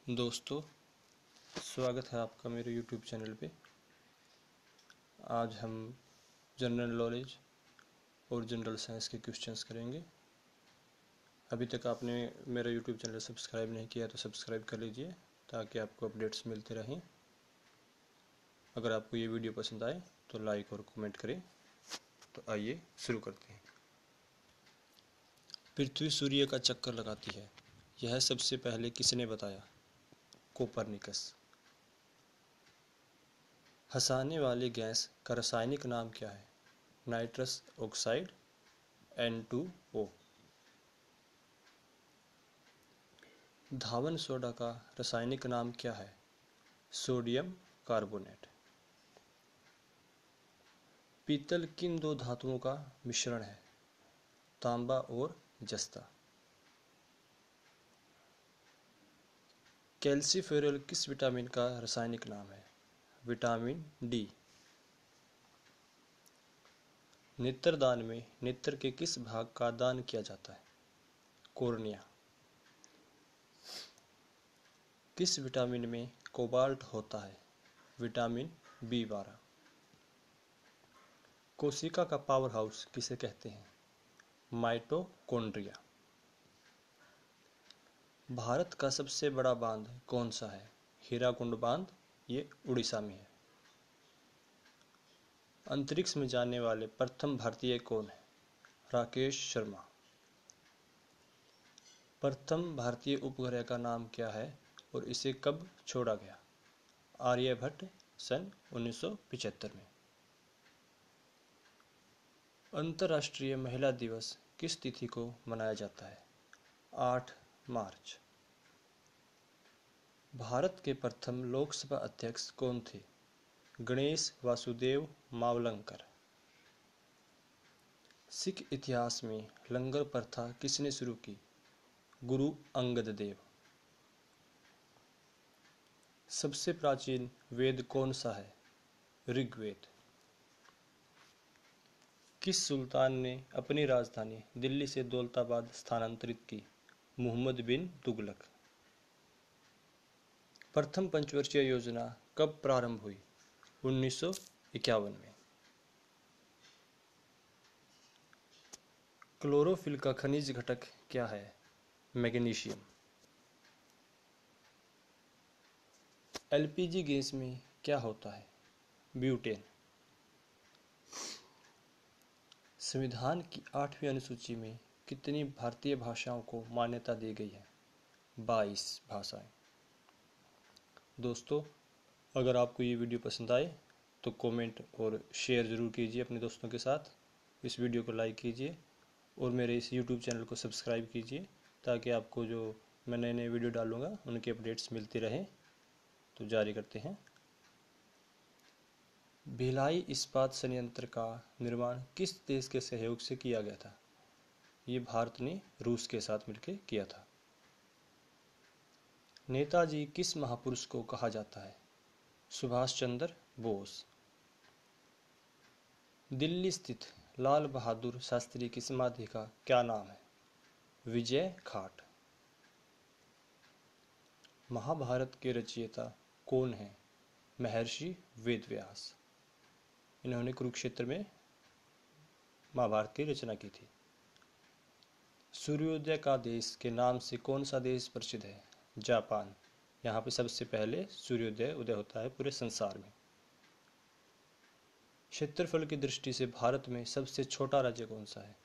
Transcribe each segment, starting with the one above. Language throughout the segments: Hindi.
दोस्तों, स्वागत है आपका मेरे YouTube चैनल पे। आज हम जनरल नॉलेज और जनरल साइंस के क्वेश्चंस करेंगे। अभी तक आपने मेरा YouTube चैनल सब्सक्राइब नहीं किया तो सब्सक्राइब कर लीजिए ताकि आपको अपडेट्स मिलते रहें। अगर आपको ये वीडियो पसंद आए तो लाइक और कमेंट करें। तो आइए शुरू करते हैं। पृथ्वी सूर्य का चक्कर लगाती है, यह सबसे पहले किसने बताया? कोपरनिकस। हंसाने वाली गैस का रासायनिक नाम क्या है? Nitrous oxide, N2O। धावन सोडा का रासायनिक नाम क्या है? Sodium carbonate. पीतल किन दो धातुओं का मिश्रण है? तांबा और जस्ता। कैल्सीफेरॉल किस विटामिन का रासायनिक नाम है? Vitamin D. नेत्रदान में नेत्र के किस भाग का दान किया जाता है? कॉर्निया। किस विटामिन में कोबाल्ट होता है? Vitamin B12। कोशिका का पावर हाउस किसे कहते हैं? माइटोकॉन्ड्रिया। भारत का सबसे बड़ा बांध कौन सा है? हीराकुंड बांध, ये उड़ीसा में है। अंतरिक्ष में जाने वाले प्रथम भारतीय कौन है? राकेश शर्मा। प्रथम भारतीय उपग्रह का नाम क्या है और इसे कब छोड़ा गया? आर्यभट्ट, सन 1975 में। अंतर्राष्ट्रीय महिला दिवस किस तिथि को मनाया जाता है? 8 मार्च। भारत के प्रथम लोकसभा अध्यक्ष कौन थे? गणेश वासुदेव मावलंकर। सिख इतिहास में लंगर प्रथा किसने शुरू की? गुरु अंगद देव। सबसे प्राचीन वेद कौन सा है? ऋग्वेद। किस सुल्तान ने अपनी राजधानी दिल्ली से दौलताबाद स्थानांतरित की? मुहम्मद बिन तुगलक। प्रथम पंचवर्षीय योजना कब प्रारंभ हुई? 1951 में। क्लोरोफिल का खनिज घटक क्या है? मैग्नीशियम। एलपीजी गैस में क्या होता है? ब्यूटेन। संविधान की 8वीं अनुसूची में कितनी भारतीय भाषाओं को मान्यता दी गई है? 22 भाषाएं। दोस्तों, अगर आपको ये वीडियो पसंद आए तो कमेंट और शेयर ज़रूर कीजिए अपने दोस्तों के साथ। इस वीडियो को लाइक कीजिए और मेरे इस YouTube चैनल को सब्सक्राइब कीजिए ताकि आपको जो मैं नए नए वीडियो डालूँगा उनके अपडेट्स मिलती रहें। तो जारी करते हैं। भिलाई इस्पात संयंत्र का निर्माण किस देश के सहयोग से किया गया था? ये भारत ने रूस के साथ मिलकर किया था। नेताजी किस महापुरुष को कहा जाता है? सुभाष चंद्र बोस। दिल्ली स्थित लाल बहादुर शास्त्री की समाधि का क्या नाम है? विजय घाट। महाभारत के रचयिता कौन हैं? महर्षि वेदव्यास। इन्होंने कुरुक्षेत्र में महाभारत की रचना की थी। सूर्योदय का देश के नाम से कौन सा देश प्रसिद्ध है? जापान। यहाँ पे सबसे पहले सूर्योदय उदय होता है पूरे संसार में। क्षेत्रफल की दृष्टि से भारत में सबसे छोटा राज्य कौन सा है?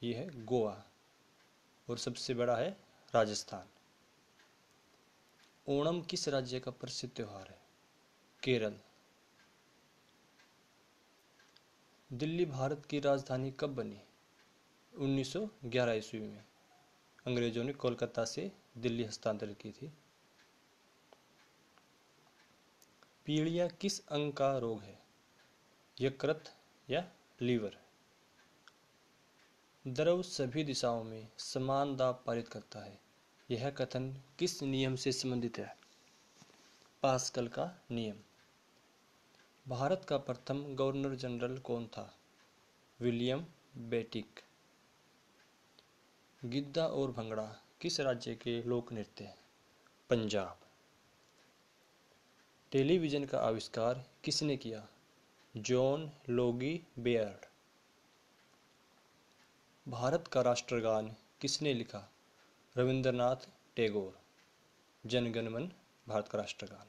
ये है गोवा। और सबसे बड़ा है राजस्थान। ओणम किस राज्य का प्रसिद्ध त्योहार है? केरल। दिल्ली भारत की राजधानी कब बनी? 1911 ईस्वी में। अंग्रेजों ने कोलकाता से दिल्ली हस्तांतरित की थी। पीलिया किस अंग का रोग है? यकृत या लीवर। द्रव सभी दिशाओं में समान दाब पारित करता है, यह कथन किस नियम से संबंधित है? पास्कल का नियम। भारत का प्रथम गवर्नर जनरल कौन था? विलियम बेटिक। गिद्दा और भंगड़ा किस राज्य के लोक नृत्य हैं? पंजाब। टेलीविज़न का आविष्कार किसने किया? John Logie Baird. भारत का राष्ट्रगान किसने लिखा? रविंद्रनाथ टैगोर। जन गण मन भारत का राष्ट्रगान।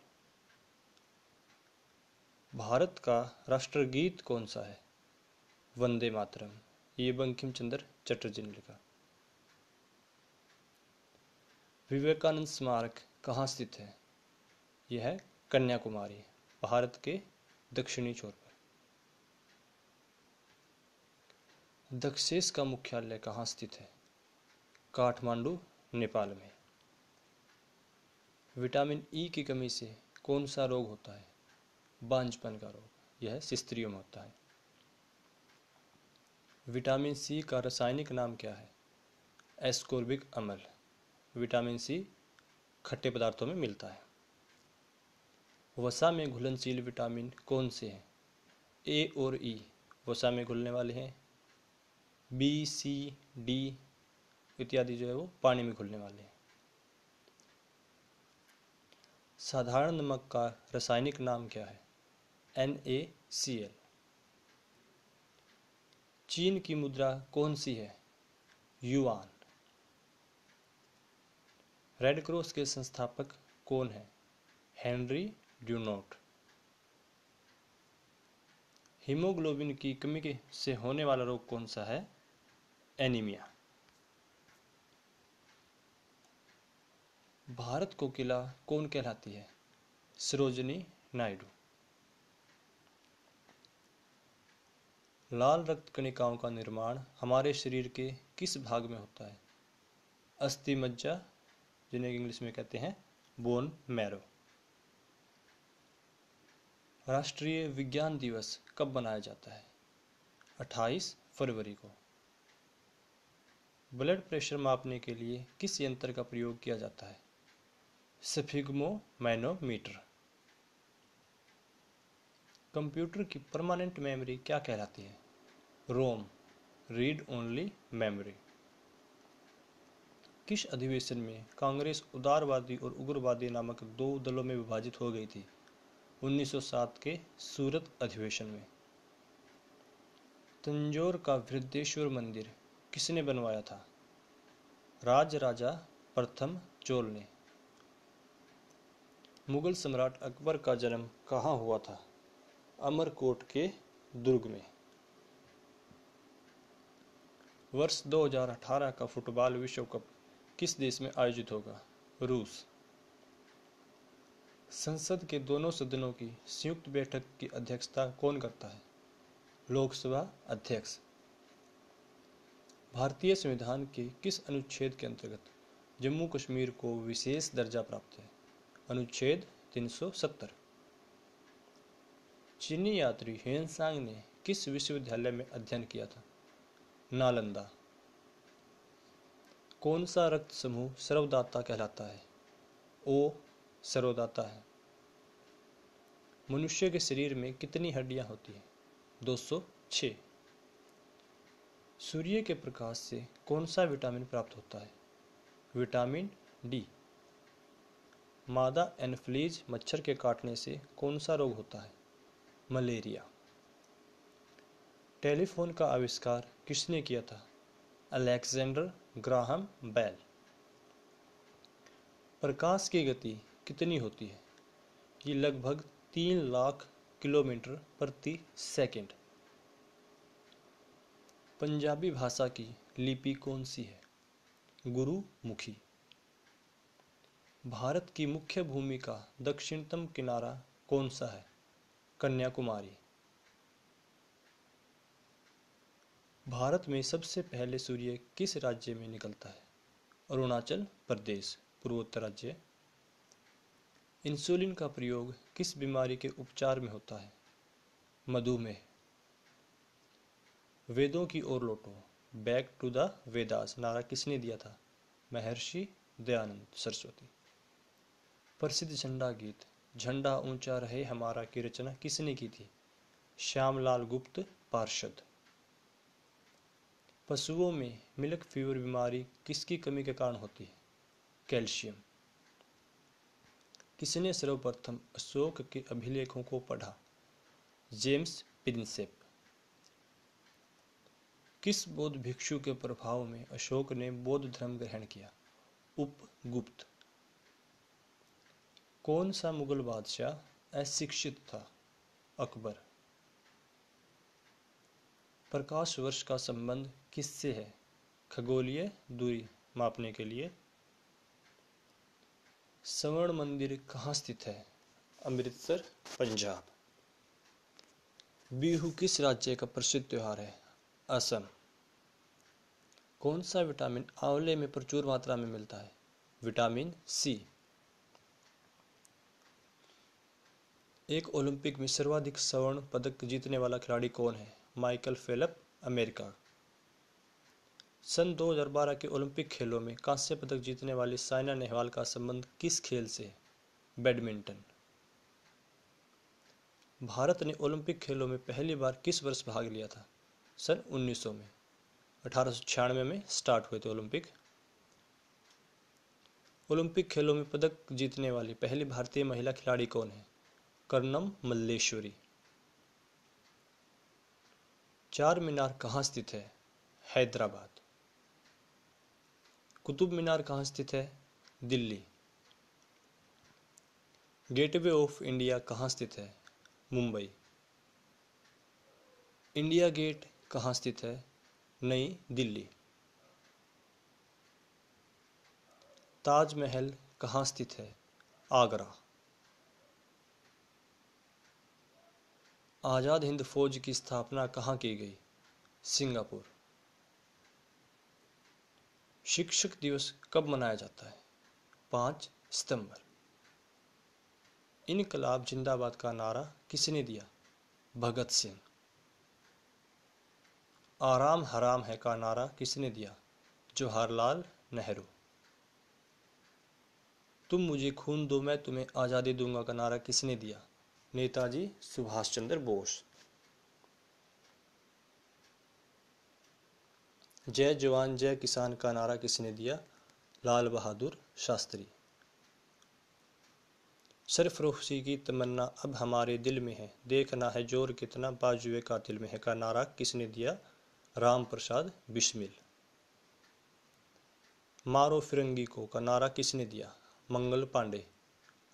भारत का राष्ट्रगीत कौन सा है? वंदे मातरम। ये बंकिम चंद्र चटर्जी ने लिखा। विवेकानंद स्मारक कहाँ स्थित है? यह है कन्याकुमारी, भारत के दक्षिणी छोर पर। दक्षेस का मुख्यालय कहाँ स्थित है? काठमांडू, नेपाल में। विटामिन ई की कमी से कौन सा रोग होता है? बांझपन का रोग। यह शिस्त्रियों में होता है। विटामिन सी का रासायनिक नाम क्या है? एस्कोर्बिक अम्ल। विटामिन सी खट्टे पदार्थों में मिलता है। वसा में घुलनशील विटामिन कौन से हैं? ए और ई वसा में घुलने वाले हैं। बी, सी, डी इत्यादि जो है वो पानी में घुलने वाले हैं। साधारण नमक का रासायनिक नाम क्या है? NaCl। चीन की मुद्रा कौन सी है? युआन। रेड क्रॉस के संस्थापक कौन है? हेनरी ड्यूनोट। हीमोग्लोबिन की कमी से होने वाला रोग कौन सा है? एनीमिया। भारत को किला कौन कहलाती है? सरोजिनी नायडू। लाल रक्त कणिकाओं का निर्माण हमारे शरीर के किस भाग में होता है? अस्थि मज्जा, जिन्हें इंग्लिश में कहते हैं बोन मैरो। राष्ट्रीय विज्ञान दिवस कब मनाया जाता है? 28 फरवरी को। ब्लड प्रेशर मापने के लिए किस यंत्र का प्रयोग किया जाता है? स्फिग्मोमैनोमीटर। कंप्यूटर की परमानेंट मेमोरी क्या कहलाती है? रोम, रीड ओनली मेमोरी। किस अधिवेशन में कांग्रेस उदारवादी और उग्रवादी नामक दो दलों में विभाजित हो गई थी? 1907 के सूरत अधिवेशन में। तंजौर का बृहदेश्वर मंदिर किसने बनवाया था? राजराजा प्रथम चोल ने। मुगल सम्राट अकबर का जन्म कहाँ हुआ था? अमरकोट के दुर्ग में। वर्ष 2018 का फुटबॉल विश्व कप किस देश में आयोजित होगा? रूस। संसद के दोनों सदनों की संयुक्त बैठक की अध्यक्षता कौन करता है? लोकसभा अध्यक्ष। भारतीय संविधान के किस अनुच्छेद के अंतर्गत जम्मू कश्मीर को विशेष दर्जा प्राप्त है? अनुच्छेद 370। चीनी यात्री हेनसांग ने किस विश्वविद्यालय में अध्ययन किया था? नालंदा। कौन सा रक्त समूह सर्वदाता कहलाता है? ओ सर्वदाता है। मनुष्य के शरीर में कितनी हड्डियां होती हैं? 206। सूर्य के प्रकाश से कौन सा विटामिन प्राप्त होता है? Vitamin D. मादा एनफ्लीज मच्छर के काटने से कौन सा रोग होता है? मलेरिया। टेलीफोन का आविष्कार किसने किया था? Alexander Graham bell. प्रकाश की गति कितनी होती है? ये लगभग 3 लाख किलोमीटर प्रति सेकंड। पंजाबी भाषा की लिपि कौन सी है? गुरुमुखी। भारत की मुख्य भूमि का दक्षिणतम किनारा कौन सा है? कन्याकुमारी। भारत में सबसे पहले सूर्य किस राज्य में निकलता है? अरुणाचल प्रदेश, पूर्वोत्तर राज्य। इंसुलिन का प्रयोग किस बीमारी के उपचार में होता है? मधुमेह। वेदों की ओर लौटो, बैक टू द वेदास नारा किसने दिया था? महर्षि दयानंद सरस्वती। प्रसिद्ध झंडा गीत झंडा ऊंचा रहे हमारा की रचना किसने की थी? श्यामलाल गुप्त पार्षद। पशुओं में मिल्क फीवर बीमारी किसकी कमी के कारण होती है? कैल्शियम। किसने सर्वप्रथम अशोक के अभिलेखों को पढ़ा? James Prinsep. किस बौद्ध भिक्षु के प्रभाव में अशोक ने बौद्ध धर्म ग्रहण किया? उपगुप्त। कौन सा मुगल बादशाह अशिक्षित था? अकबर। प्रकाश वर्ष का संबंध किससे है? खगोलीय दूरी मापने के लिए। स्वर्ण मंदिर कहाँ स्थित है? अमृतसर, पंजाब। बिहू किस राज्य का प्रसिद्ध त्योहार है? असम। कौन सा विटामिन आंवले में प्रचुर मात्रा में मिलता है? Vitamin C. एक ओलंपिक में सर्वाधिक स्वर्ण पदक जीतने वाला खिलाड़ी कौन है? Michael Phelps, America. सन 2012 के ओलंपिक खेलों में कांस्य पदक जीतने वाली साइना नेहवाल का संबंध किस खेल से है? बैडमिंटन। भारत ने ओलंपिक खेलों में पहली बार किस वर्ष भाग लिया था? सन 1900 में। 1896 में स्टार्ट हुए थे ओलंपिक। ओलंपिक खेलों में पदक जीतने वाली पहली भारतीय महिला खिलाड़ी कौन है? कर्णम मल्लेश्वरी। चार मीनार कहाँ स्थित है? हैदराबाद। कुतुब मीनार कहाँ स्थित है? दिल्ली। गेटवे ऑफ इंडिया कहाँ स्थित है? मुंबई। इंडिया गेट कहाँ स्थित है? नई दिल्ली। ताजमहल कहाँ स्थित है? आगरा। आज़ाद हिंद फौज की स्थापना कहाँ की गई? सिंगापुर। शिक्षक दिवस कब मनाया जाता है? 5 सितंबर। इनकलाब जिंदाबाद का नारा किसने दिया? भगत सिंह। आराम हराम है का नारा किसने दिया? जवाहरलाल नेहरू। तुम मुझे खून दो मैं तुम्हें आज़ादी दूंगा का नारा किसने दिया? नेताजी सुभाष चंद्र बोस। जय जवान जय किसान का नारा किसने दिया? लाल बहादुर शास्त्री। सरफरोशी की तमन्ना अब हमारे दिल में है, देखना है जोर कितना बाजुए कातिल में है का नारा किसने दिया? राम प्रसाद बिस्मिल। मारो फिरंगी को का नारा किसने दिया? मंगल पांडे,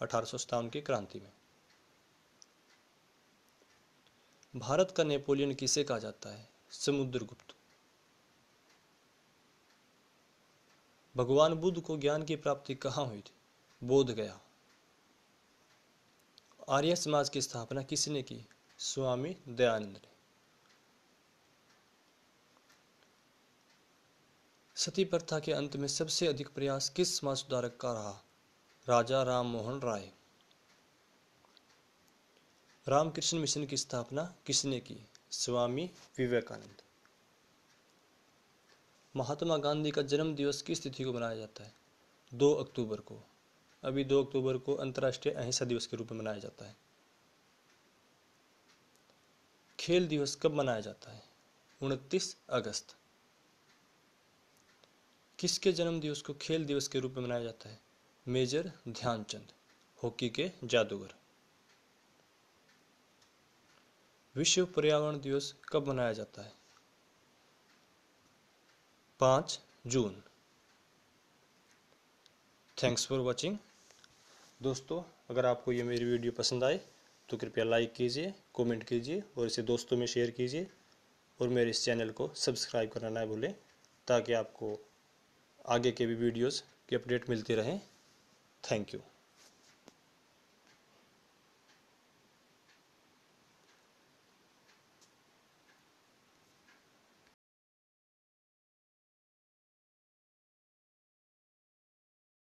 1857 की क्रांति में। भारत का नेपोलियन किसे कहा जाता है? समुद्रगुप्त। भगवान बुद्ध को ज्ञान की प्राप्ति कहाँ हुई थी? बोध गया। आर्य समाज की स्थापना किसने की? स्वामी दयानंद ने। सती प्रथा के अंत में सबसे अधिक प्रयास किस समाज सुधारक का रहा? राजा राम मोहन राय। रामकृष्ण मिशन की स्थापना किसने की? स्वामी विवेकानंद। महात्मा गांधी का जन्म दिवस किस तिथि को मनाया जाता है? 2 अक्टूबर को। अभी 2 अक्टूबर को अंतर्राष्ट्रीय अहिंसा दिवस के रूप में मनाया जाता है। खेल दिवस कब मनाया जाता है? 29 अगस्त। किसके जन्म दिवस को खेल दिवस के रूप में मनाया जाता है? मेजर ध्यानचंद, हॉकी के जादूगर। विश्व पर्यावरण दिवस कब मनाया जाता है? 5 जून। Thanks for watching. दोस्तों, अगर आपको ये मेरी वीडियो पसंद आए तो कृपया लाइक कीजिए, कमेंट कीजिए और इसे दोस्तों में शेयर कीजिए और मेरे इस चैनल को सब्सक्राइब करना ना भूलें ताकि आपको आगे के भी वीडियोस की अपडेट मिलती रहे। Thank you.